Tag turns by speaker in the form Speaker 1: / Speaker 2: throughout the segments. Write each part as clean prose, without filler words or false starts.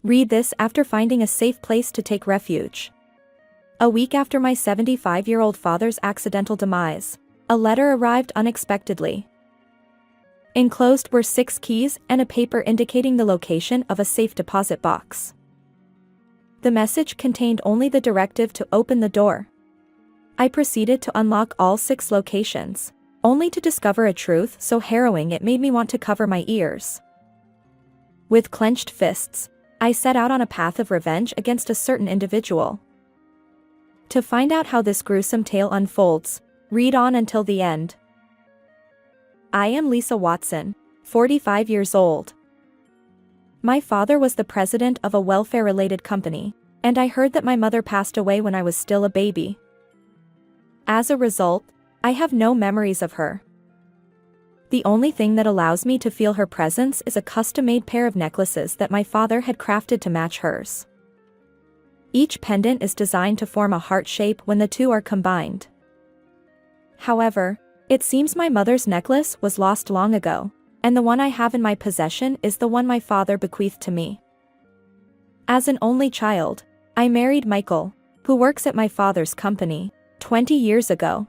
Speaker 1: Read this after finding a safe place to take refuge. A week after my 75-year-old father's accidental demise, a letter arrived unexpectedly. Enclosed were 6 keys and a paper indicating the location of a safe deposit box. The message contained only the directive to open the door. I proceeded to unlock all 6 locations, only to discover a truth so harrowing it made me want to cover my ears. With clenched fists, I set out on a path of revenge against a certain individual. To find out how this gruesome tale unfolds, read on until the end. I am Lisa Watson, 45 years old. My father was the president of a welfare-related company, and I heard that my mother passed away when I was still a baby. As a result, I have no memories of her. The only thing that allows me to feel her presence is a custom-made pair of necklaces that my father had crafted to match hers. Each pendant is designed to form a heart shape when the two are combined. However, it seems my mother's necklace was lost long ago, and the one I have in my possession is the one my father bequeathed to me. As an only child, I married Michael, who works at my father's company, 20 years ago.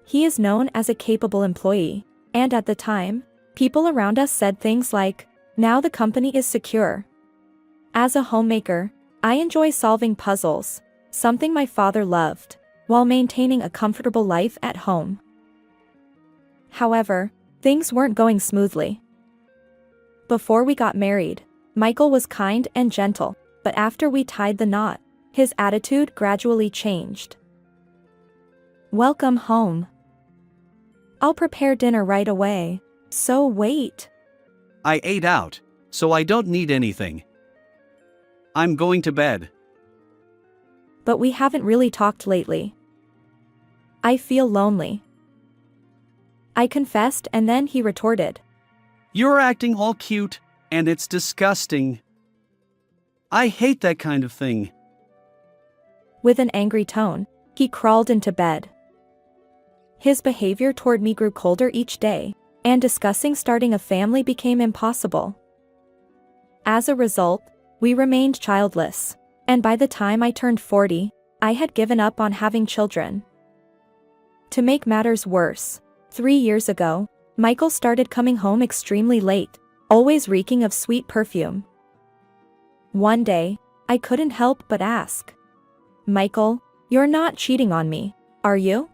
Speaker 1: He is known as a capable employee, and at the time, people around us said things like, "Now the company is secure." As a homemaker, I enjoy solving puzzles, something my father loved, while maintaining a comfortable life at home. However, things weren't going smoothly. Before we got married, Michael was kind and gentle, but after we tied the knot, his attitude gradually changed. "Welcome home. I'll prepare dinner right away, so wait."
Speaker 2: I ate out, so I don't need anything. I'm going to bed.
Speaker 1: But we haven't really talked lately. I feel lonely. I confessed, and then he retorted,
Speaker 2: You're acting all cute, and it's disgusting. I hate that kind of thing.
Speaker 1: With an angry tone, he crawled into bed. His behavior toward me grew colder each day, and discussing starting a family became impossible. As a result, we remained childless, and by the time I turned 40, I had given up on having children. To make matters worse, 3 years ago, Michael started coming home extremely late, always reeking of sweet perfume. One day, I couldn't help but ask, "Michael, you're not cheating on me, are you?"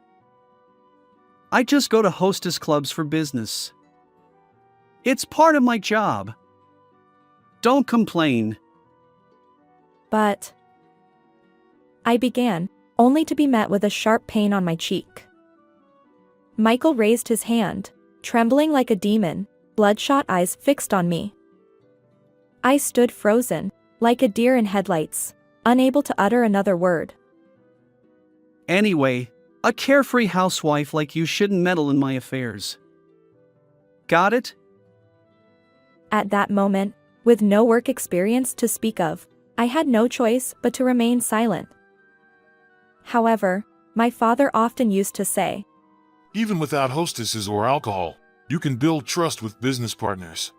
Speaker 2: I just go to hostess clubs for business. It's part of my job. Don't complain.
Speaker 1: But I began, only to be met with a sharp pain on my cheek. Michael raised his hand, trembling like a demon, bloodshot eyes fixed on me. I stood frozen, like a deer in headlights, unable to utter another word.
Speaker 2: Anyway, a carefree housewife like you shouldn't meddle in my affairs. Got it?
Speaker 1: At that moment, with no work experience to speak of, I had no choice but to remain silent. However, my father often used to say,
Speaker 3: "Even without hostesses or alcohol, you can build trust with business partners."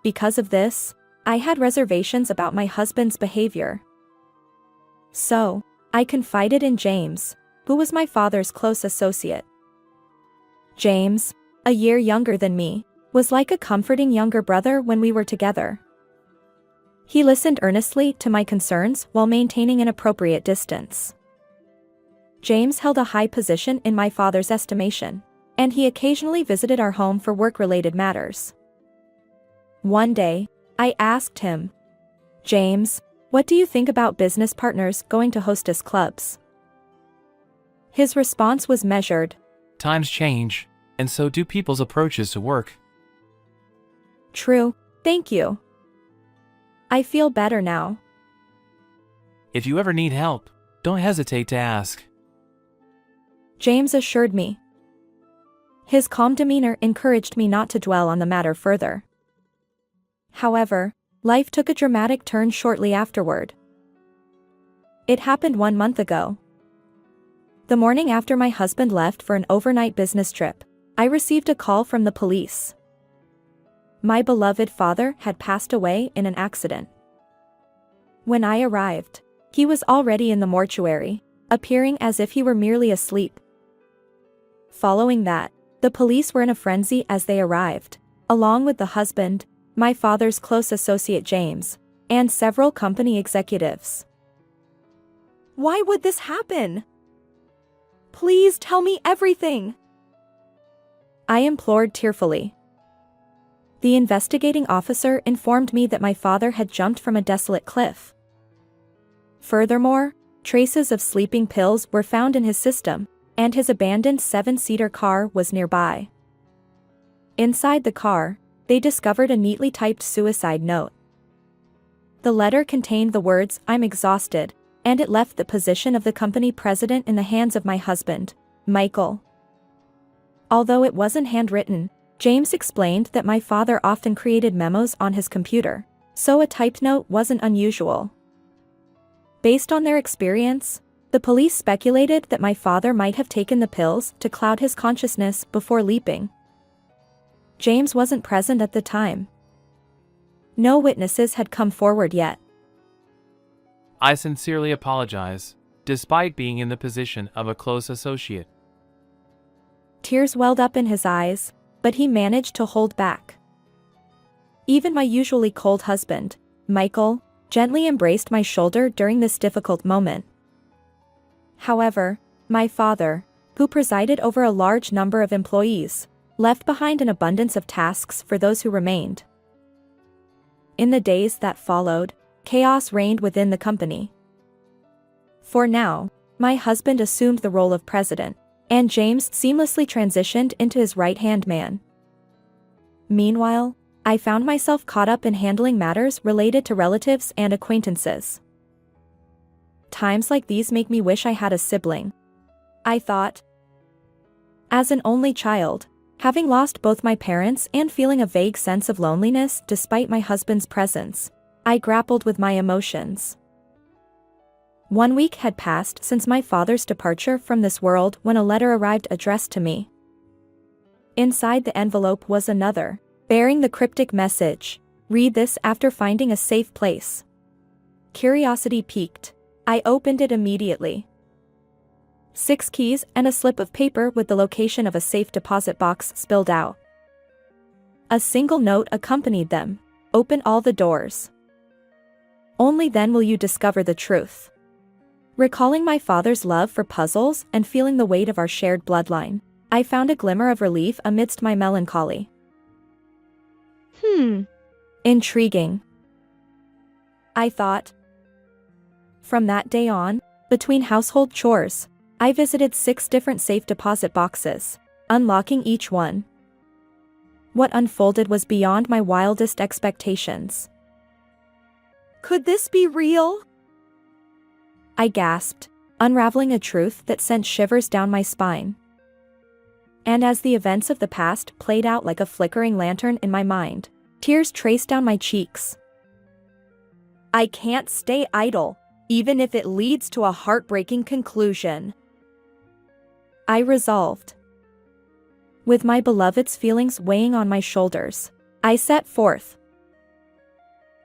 Speaker 1: Because of this, I had reservations about my husband's behavior. So, I confided in James, who was my father's close associate. James, a year younger than me, was like a comforting younger brother when we were together. He listened earnestly to my concerns while maintaining an appropriate distance. James held a high position in my father's estimation, and he occasionally visited our home for work-related matters. One day, I asked him, "James, what do you think about business partners going to hostess clubs?" His response was measured.
Speaker 4: Times change, and so do people's approaches to work.
Speaker 1: "True, thank you. I feel better now."
Speaker 4: If you ever need help, don't hesitate to ask.
Speaker 1: James assured me. His calm demeanor encouraged me not to dwell on the matter further. However, life took a dramatic turn shortly afterward. It happened 1 month ago. The morning after my husband left for an overnight business trip, I received a call from the police. My beloved father had passed away in an accident. When I arrived, he was already in the mortuary, appearing as if he were merely asleep. Following that, the police were in a frenzy as they arrived, along with the husband, my father's close associate James, and several company executives. Why would this happen? Please tell me everything, I implored tearfully. The investigating officer informed me that my father had jumped from a desolate cliff. Furthermore, traces of sleeping pills were found in his system, and his abandoned 7-seater car was nearby. Inside the car, they discovered a neatly typed suicide note. The letter contained the words, "I'm exhausted," and it left the position of the company president in the hands of my husband, Michael. Although it wasn't handwritten, James explained that my father often created memos on his computer, so a typed note wasn't unusual. Based on their experience, the police speculated that my father might have taken the pills to cloud his consciousness before leaping. James wasn't present at the time. No witnesses had come forward yet.
Speaker 4: I sincerely apologize, despite being in the position of a close associate.
Speaker 1: Tears welled up in his eyes, but he managed to hold back. Even my usually cold husband, Michael, gently embraced my shoulder during this difficult moment. However, my father, who presided over a large number of employees, left behind an abundance of tasks for those who remained. In the days that followed, chaos reigned within the company. For now, my husband assumed the role of president, and James seamlessly transitioned into his right-hand man. Meanwhile, I found myself caught up in handling matters related to relatives and acquaintances. Times like these make me wish I had a sibling, I thought. As an only child, having lost both my parents and feeling a vague sense of loneliness despite my husband's presence, I grappled with my emotions. 1 week had passed since my father's departure from this world when a letter arrived addressed to me. Inside the envelope was another, bearing the cryptic message, "Read this after finding a safe place." Curiosity piqued. I opened it immediately. 6 keys and a slip of paper with the location of a safe deposit box spilled out. A single note accompanied them. "Open all the doors. Only then will you discover the truth." Recalling my father's love for puzzles and feeling the weight of our shared bloodline, I found a glimmer of relief amidst my melancholy. Intriguing, I thought. From that day on, between household chores, I visited 6 different safe deposit boxes, unlocking each one. What unfolded was beyond my wildest expectations. Could this be real? I gasped, unraveling a truth that sent shivers down my spine. And as the events of the past played out like a flickering lantern in my mind, tears traced down my cheeks. I can't stay idle, even if it leads to a heartbreaking conclusion, I resolved. With my beloved's feelings weighing on my shoulders, I set forth.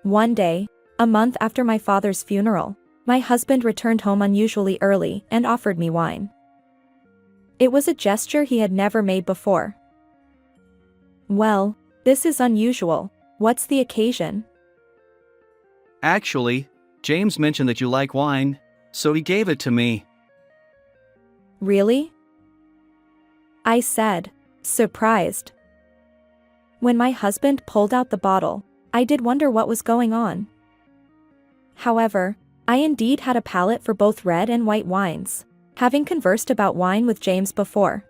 Speaker 1: One day, a month after my father's funeral, my husband returned home unusually early and offered me wine. It was a gesture he had never made before. "Well, this is unusual. What's the occasion?"
Speaker 2: Actually, James mentioned that you like wine, so he gave it to me.
Speaker 1: "Really?" I said, surprised. When my husband pulled out the bottle, I did wonder what was going on. However, I indeed had a palate for both red and white wines, having conversed about wine with James before.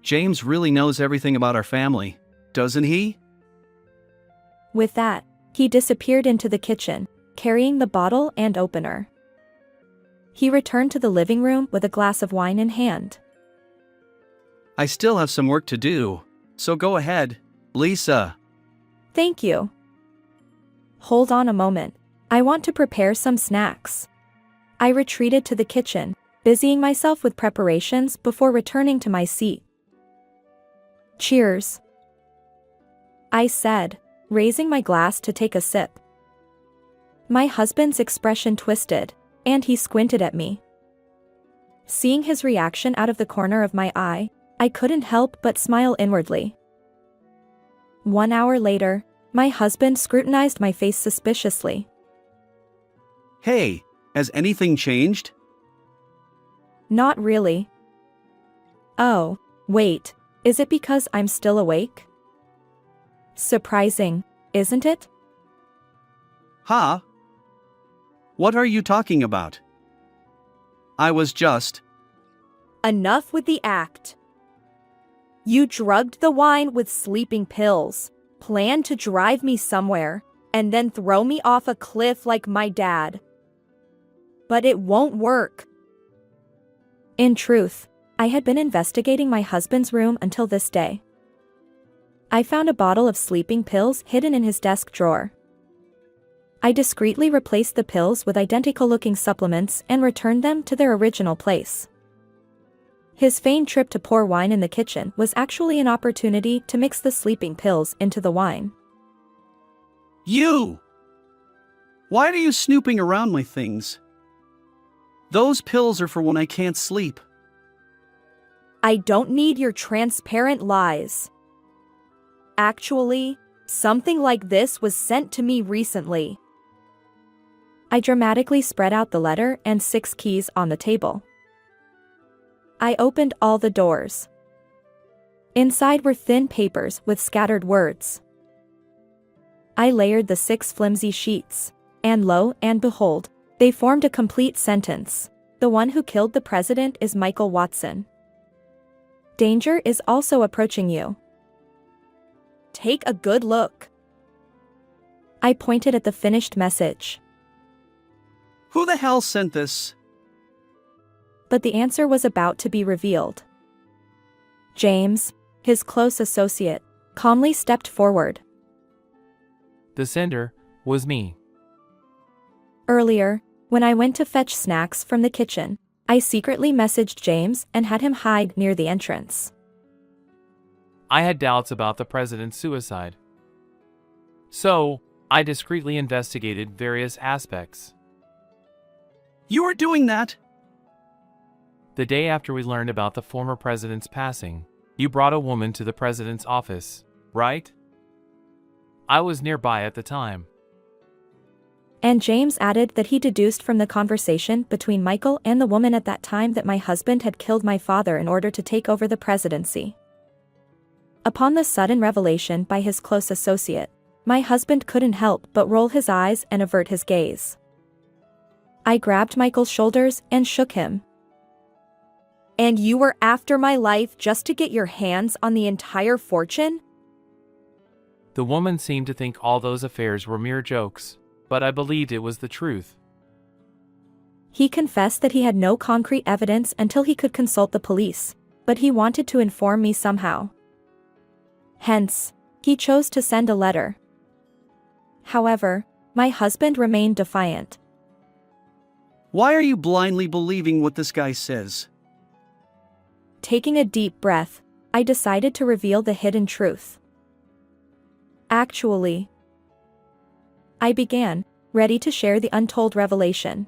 Speaker 2: James really knows everything about our family, doesn't he?
Speaker 1: With that, he disappeared into the kitchen, carrying the bottle and opener. He returned to the living room with a glass of wine in hand.
Speaker 2: I still have some work to do, so go ahead, Lisa.
Speaker 1: Thank you. Hold on a moment. I want to prepare some snacks. I retreated to the kitchen, busying myself with preparations before returning to my seat. Cheers. I said, raising my glass to take a sip. My husband's expression twisted, and he squinted at me. Seeing his reaction out of the corner of my eye, I couldn't help but smile inwardly. 1 hour later, my husband scrutinized my face suspiciously.
Speaker 2: Hey, has anything changed?
Speaker 1: Not really. Oh, wait, is it because I'm still awake? Surprising, isn't it?
Speaker 2: Huh? What are you talking about? I was just.
Speaker 1: Enough with the act. You drugged the wine with sleeping pills, planned to drive me somewhere, and then throw me off a cliff like my dad. But it won't work. In truth, I had been investigating my husband's room until this day. I found a bottle of sleeping pills hidden in his desk drawer. I discreetly replaced the pills with identical-looking supplements and returned them to their original place. His feigned trip to pour wine in the kitchen was actually an opportunity to mix the sleeping pills into the wine.
Speaker 2: You! Why are you snooping around my things? Those pills are for when I can't sleep.
Speaker 1: I don't need your transparent lies. Actually, something like this was sent to me recently. I dramatically spread out the letter and 6 keys on the table. I opened all the doors. Inside were thin papers with scattered words. I layered the 6 flimsy sheets, and lo and behold, they formed a complete sentence. The one who killed the president is Michael Watson. Danger is also approaching you. Take a good look. I pointed at the finished message.
Speaker 2: Who the hell sent this?
Speaker 1: But the answer was about to be revealed. James, his close associate, calmly stepped forward.
Speaker 4: The sender was me.
Speaker 1: Earlier, when I went to fetch snacks from the kitchen, I secretly messaged James and had him hide near the entrance.
Speaker 4: I had doubts about the president's suicide. So, I discreetly investigated various aspects.
Speaker 2: You were doing that?
Speaker 4: The day after we learned about the former president's passing, you brought a woman to the president's office, right? I was nearby at the time.
Speaker 1: And James added that he deduced from the conversation between Michael and the woman at that time that my husband had killed my father in order to take over the presidency. Upon the sudden revelation by his close associate, my husband couldn't help but roll his eyes and avert his gaze. I grabbed Michael's shoulders and shook him. And you were after my life just to get your hands on the entire fortune?
Speaker 4: The woman seemed to think all those affairs were mere jokes, but I believed it was the truth.
Speaker 1: He confessed that he had no concrete evidence until he could consult the police, but he wanted to inform me somehow. Hence, he chose to send a letter. However, my husband remained defiant.
Speaker 2: Why are you blindly believing what this guy says?
Speaker 1: Taking a deep breath, I decided to reveal the hidden truth. Actually, I began, ready to share the untold revelation.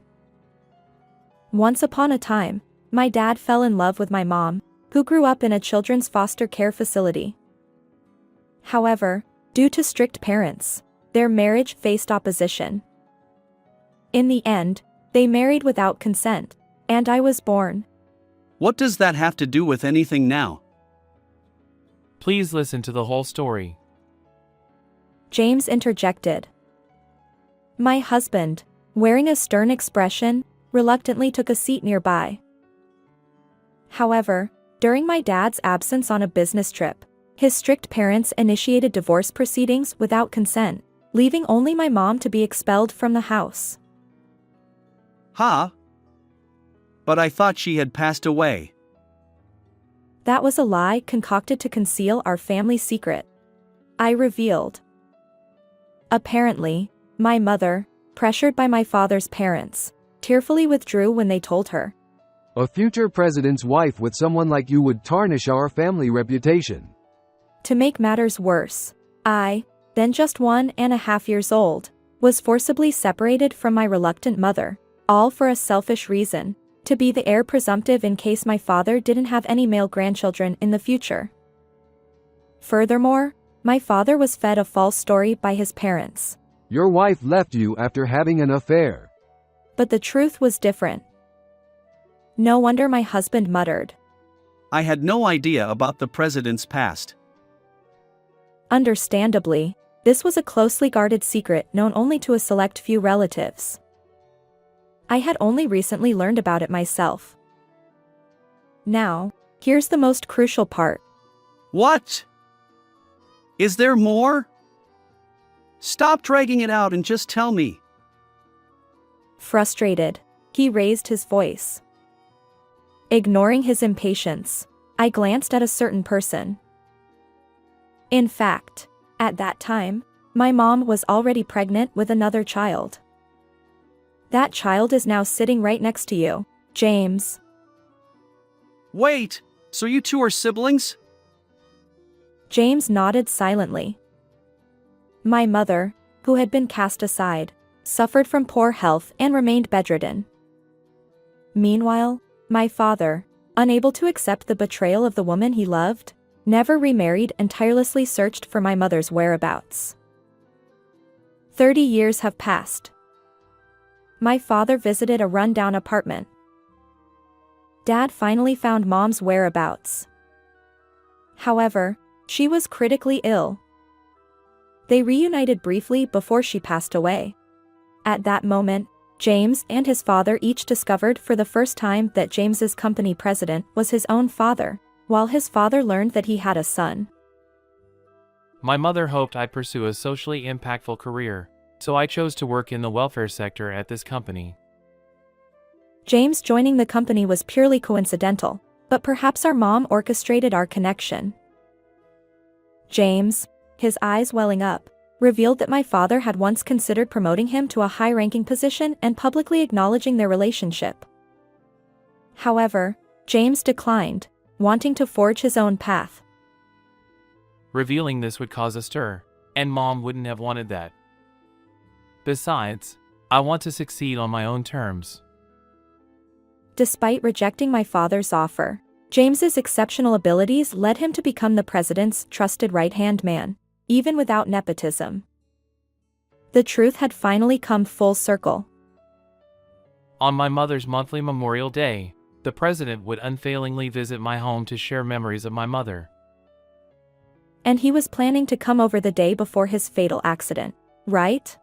Speaker 1: Once upon a time, my dad fell in love with my mom, who grew up in a children's foster care facility. However, due to strict parents, their marriage faced opposition. In the end, they married without consent, and I was born.
Speaker 2: What does that have to do with anything now?
Speaker 4: Please listen to the whole story.
Speaker 1: James interjected. My husband, wearing a stern expression, reluctantly took a seat nearby. However, during my dad's absence on a business trip, his strict parents initiated divorce proceedings without consent, leaving only my mom to be expelled from the house.
Speaker 2: Huh? But I thought she had passed away.
Speaker 1: That was a lie concocted to conceal our family secret. I revealed. Apparently, my mother, pressured by my father's parents, tearfully withdrew when they told her.
Speaker 5: A future president's wife with someone like you would tarnish our family reputation.
Speaker 1: To make matters worse, I, then just 1.5 years old, was forcibly separated from my reluctant mother, all for a selfish reason, to be the heir presumptive in case my father didn't have any male grandchildren in the future. Furthermore, my father was fed a false story by his parents.
Speaker 5: Your wife left you after having an affair.
Speaker 1: But the truth was different. No wonder my husband muttered.
Speaker 2: I had no idea about the president's past.
Speaker 1: Understandably, this was a closely guarded secret known only to a select few relatives. I had only recently learned about it myself. Now, here's the most crucial part.
Speaker 2: What? Is there more? Stop dragging it out and just tell me.
Speaker 1: Frustrated, he raised his voice. Ignoring his impatience, I glanced at a certain person. In fact, at that time, my mom was already pregnant with another child. That child is now sitting right next to you, James.
Speaker 2: Wait, so you two are siblings?
Speaker 1: James nodded silently. My mother, who had been cast aside, suffered from poor health and remained bedridden. Meanwhile, my father, unable to accept the betrayal of the woman he loved, never remarried and tirelessly searched for my mother's whereabouts. 30 years have passed. My father visited a rundown apartment. Dad finally found Mom's whereabouts. However, she was critically ill. They reunited briefly before she passed away. At that moment, James and his father each discovered for the first time that James's company president was his own father, while his father learned that he had a son.
Speaker 4: My mother hoped I'd pursue a socially impactful career, so I chose to work in the welfare sector at this company.
Speaker 1: James joining the company was purely coincidental, but perhaps our mom orchestrated our connection. James, his eyes welling up, revealed that my father had once considered promoting him to a high-ranking position and publicly acknowledging their relationship. However, James declined, wanting to forge his own path.
Speaker 4: Revealing this would cause a stir, and Mom wouldn't have wanted that. Besides, I want to succeed on my own terms.
Speaker 1: Despite rejecting my father's offer, James's exceptional abilities led him to become the president's trusted right-hand man, even without nepotism. The truth had finally come full circle.
Speaker 4: On my mother's monthly Memorial Day, the president would unfailingly visit my home to share memories of my mother.
Speaker 1: And he was planning to come over the day before his fatal accident, right?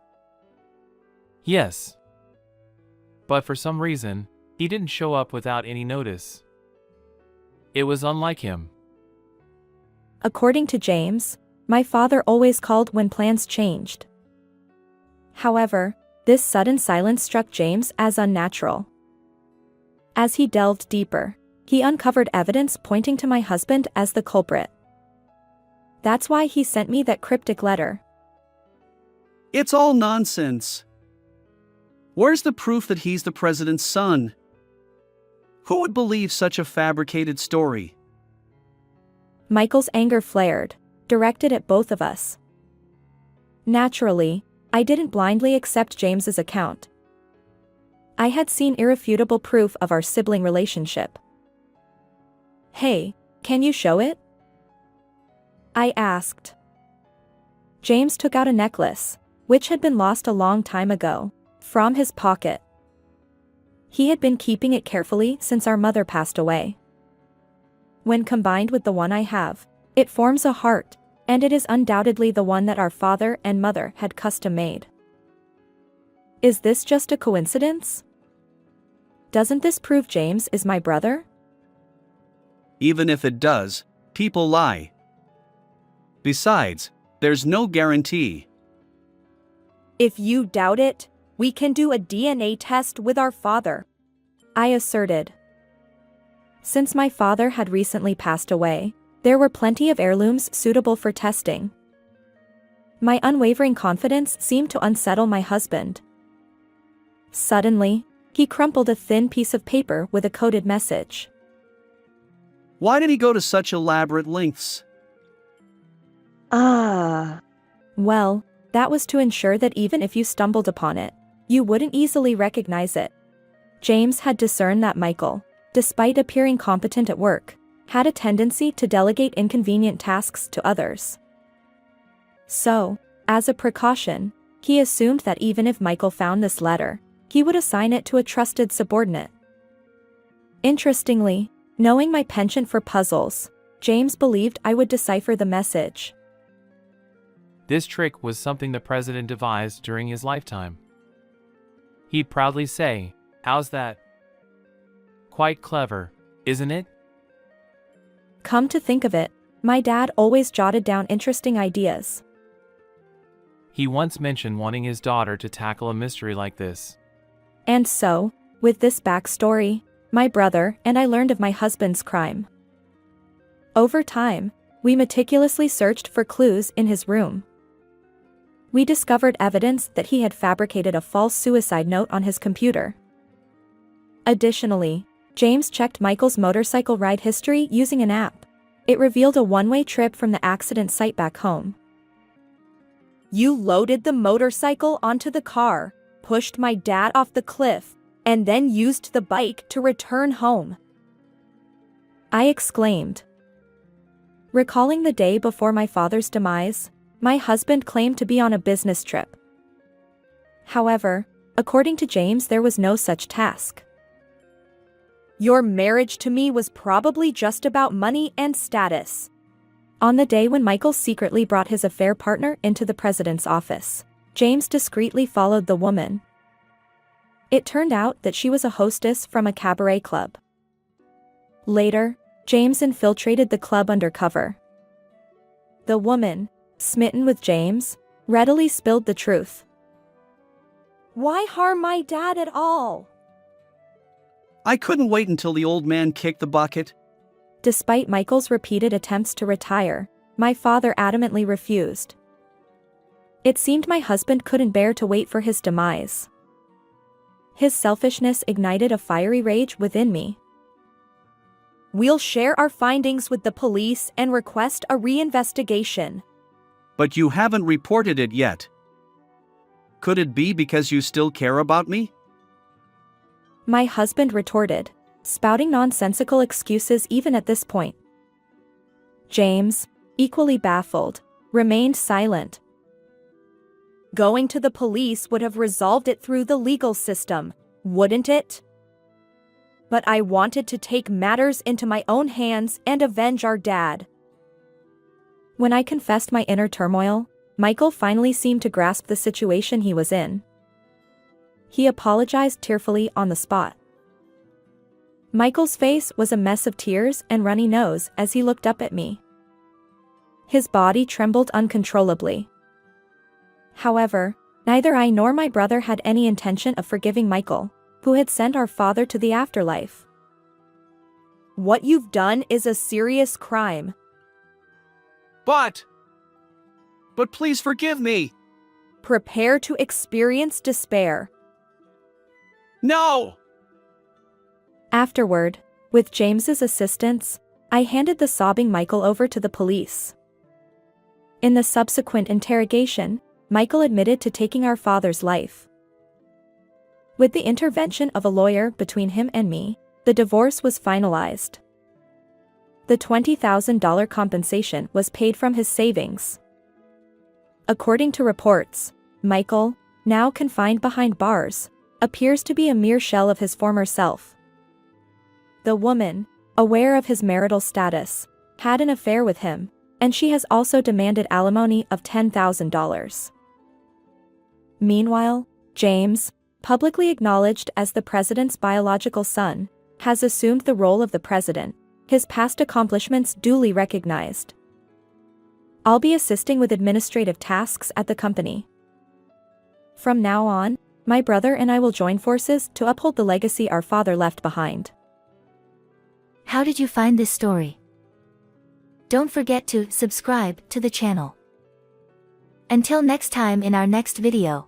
Speaker 4: Yes. But for some reason, he didn't show up without any notice. It was unlike him.
Speaker 1: According to James, my father always called when plans changed. However, this sudden silence struck James as unnatural. As he delved deeper, he uncovered evidence pointing to my husband as the culprit. That's why he sent me that cryptic letter.
Speaker 2: It's all nonsense. Where's the proof that he's the president's son? Who would believe such a fabricated story?
Speaker 1: Michael's anger flared, directed at both of us. Naturally, I didn't blindly accept James's account. I had seen irrefutable proof of our sibling relationship. Hey, can you show it? I asked. James took out a necklace, which had been lost a long time ago, from his pocket. He had been keeping it carefully since our mother passed away. When combined with the one I have, it forms a heart, and it is undoubtedly the one that our father and mother had custom made. Is this just a coincidence? Doesn't this prove James is my brother?
Speaker 2: Even if it does, people lie. Besides, there's no guarantee.
Speaker 1: If you doubt it, we can do a DNA test with our father, I asserted. Since my father had recently passed away, there were plenty of heirlooms suitable for testing. My unwavering confidence seemed to unsettle my husband. Suddenly, he crumpled a thin piece of paper with a coded message.
Speaker 2: Why did he go to such elaborate lengths?
Speaker 1: Well, that was to ensure that even if you stumbled upon it, you wouldn't easily recognize it. James had discerned that Michael, despite appearing competent at work, had a tendency to delegate inconvenient tasks to others. So, as a precaution, he assumed that even if Michael found this letter, he would assign it to a trusted subordinate. Interestingly, knowing my penchant for puzzles, James believed I would decipher the message.
Speaker 4: This trick was something the president devised during his lifetime. He'd proudly say, "How's that? Quite clever, isn't it?"
Speaker 1: Come to think of it, my dad always jotted down interesting ideas.
Speaker 4: He once mentioned wanting his daughter to tackle a mystery like this.
Speaker 1: And so, with this backstory, my brother and I learned of my husband's crime. Over time, we meticulously searched for clues in his room. We discovered evidence that he had fabricated a false suicide note on his computer. Additionally, James checked Michael's motorcycle ride history using an app. It revealed a one-way trip from the accident site back home. "You loaded the motorcycle onto the car, pushed my dad off the cliff, and then used the bike to return home," I exclaimed. Recalling the day before my father's demise, my husband claimed to be on a business trip. However, according to James, there was no such task. "Your marriage to me was probably just about money and status." On the day when Michael secretly brought his affair partner into the president's office, James discreetly followed the woman. It turned out that she was a hostess from a cabaret club. Later, James infiltrated the club undercover. The woman, smitten with James, readily spilled the truth. "Why harm my dad at all?"
Speaker 2: I couldn't wait until the old man kicked the bucket.
Speaker 1: Despite Michael's repeated attempts to retire, my father adamantly refused. It seemed my husband couldn't bear to wait for his demise. His selfishness ignited a fiery rage within me. "We'll share our findings with the police and request a reinvestigation."
Speaker 2: But you haven't reported it yet. Could it be because you still care about me?
Speaker 1: My husband retorted, spouting nonsensical excuses even at this point. James, equally baffled, remained silent. "Going to the police would have resolved it through the legal system, wouldn't it? But I wanted to take matters into my own hands and avenge our dad." When I confessed my inner turmoil, Michael finally seemed to grasp the situation he was in. He apologized tearfully on the spot. Michael's face was a mess of tears and runny nose as he looked up at me. His body trembled uncontrollably. However, neither I nor my brother had any intention of forgiving Michael, who had sent our father to the afterlife. "What you've done is a serious crime."
Speaker 2: But please forgive me.
Speaker 1: "Prepare to experience despair."
Speaker 2: No!
Speaker 1: Afterward, with James's assistance, I handed the sobbing Michael over to the police. In the subsequent interrogation, Michael admitted to taking our father's life. With the intervention of a lawyer between him and me, the divorce was finalized. The $20,000 compensation was paid from his savings. According to reports, Michael, now confined behind bars, appears to be a mere shell of his former self. The woman, aware of his marital status, had an affair with him, and she has also demanded alimony of $10,000. Meanwhile, James, publicly acknowledged as the president's biological son, has assumed the role of the president, his past accomplishments duly recognized. I'll be assisting with administrative tasks at the company. From now on, my brother and I will join forces to uphold the legacy our father left behind.
Speaker 6: How did you find this story? Don't forget to subscribe to the channel. Until next time in our next video.